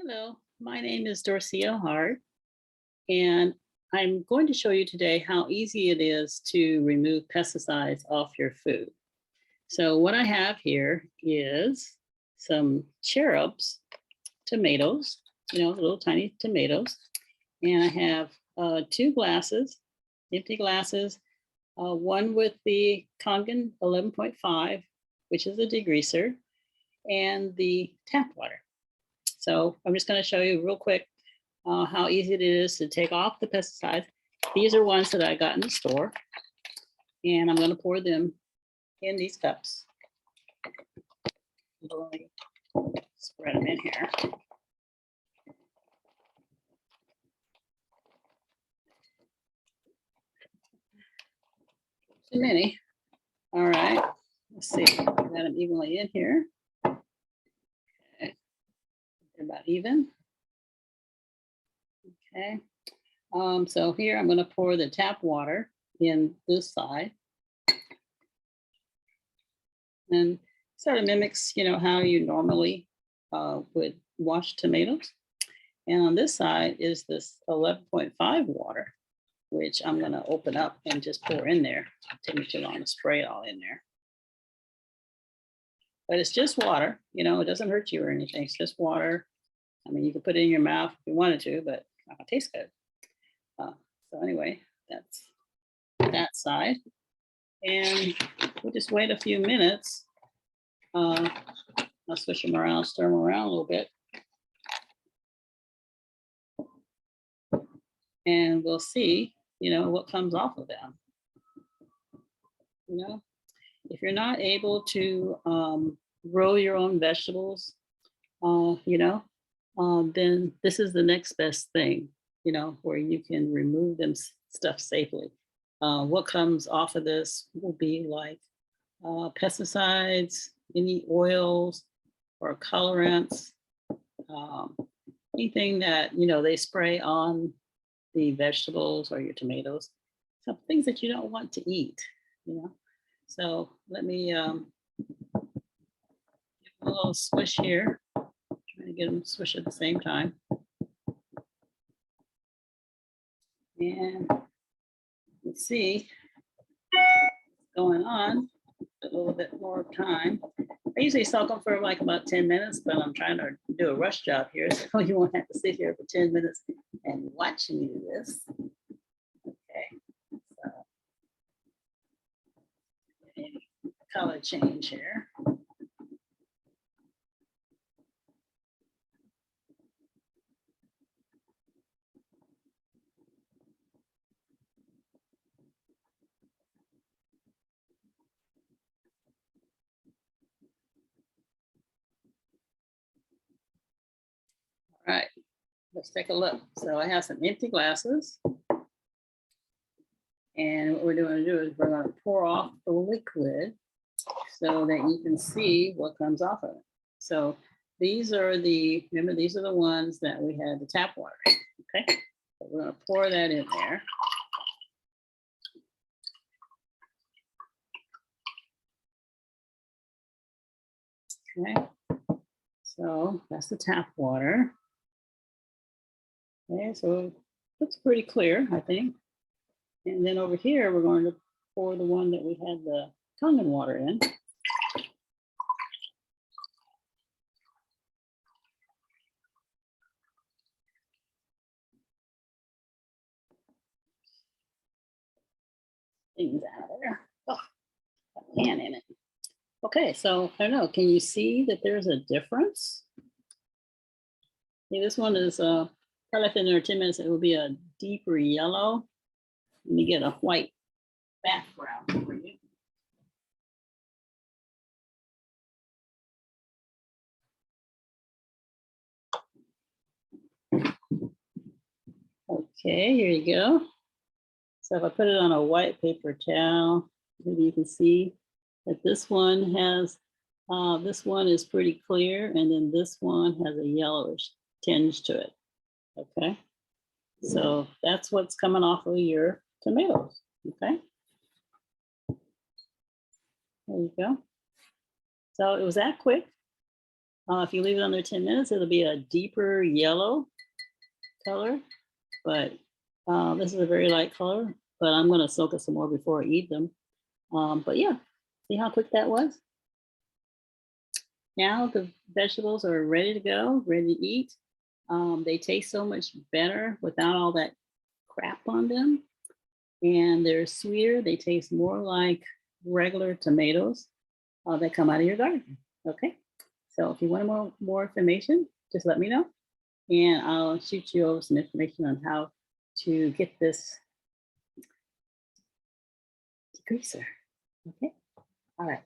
Hello, my name is Dorcia Hart, and I'm going to show you today how easy it is to remove pesticides off your food. So what I have here is some cherubs tomatoes, little tiny tomatoes. And I have two glasses, empty glasses, one with the Kangen 11.5, which is a degreaser, and the tap water. So I'm just going to show you real quick how easy it is to take off the pesticides. These are ones that I got in the store, and I'm going to pour them in these cups. Really spread them in here. Too many. All right, let's see. Got them evenly in here. Okay, they're about even. Okay, so here I'm going to pour the tap water in this side, and sort of mimics, how you normally would wash tomatoes. And on this side is this 11.5 water, which I'm going to open up and just pour in there. It'll take me too long to spray it all in there. But it's just water, it doesn't hurt you or anything. It's just water. I mean, you could put it in your mouth if you wanted to, but it's not going to taste good. So anyway, that's that side. And we'll just wait a few minutes. I'll switch them around, stir them around a little bit. And we'll see, what comes off of them. If you're not able to grow your own vegetables, then this is the next best thing, where you can remove them stuff safely. What comes off of this will be like pesticides, any oils or colorants, anything that, they spray on the vegetables or your tomatoes, some things that you don't want to eat, So let me give a little swish here. Trying to get them to swish at the same time. And let's see what's going on. A little bit more time. I usually soak them for like about 10 minutes, but I'm trying to do a rush job here, so you won't have to sit here for 10 minutes and watch me do this. Okay, so color change here. All right, let's take a look. So I have some empty glasses. And what we're going to do is we're going to pour off the liquid so that you can see what comes off of it. So these are remember, these are the ones that we had the tap water. Okay, so we're going to pour that in there. Okay, so that's the tap water. Okay, so it looks pretty clear, I think. And then over here, we're going to pour the one that we had the Kangen water in. Things out of there. Oh, got a can in it. Okay, so I don't know, can you see that there's a difference? Okay, this one is probably in there 10 minutes, it will be a deeper yellow. Let me get a white background for you. Okay, here you go. So if I put it on a white paper towel, maybe you can see that this one has, this one is pretty clear, and then this one has a yellowish tinge to it. Okay, so that's what's coming off of your tomatoes. Okay, there you go. So it was that quick. If you leave it under 10 minutes, it'll be a deeper yellow color, but this is a very light color, but I'm gonna soak it some more before I eat them. But yeah, see how quick that was? Now the vegetables are ready to go, ready to eat. They taste so much better without all that crap on them. And they're sweeter. They taste more like regular tomatoes that come out of your garden. Okay. So if you want more information, just let me know. And I'll shoot you over some information on how to get this degreaser. Okay. All right.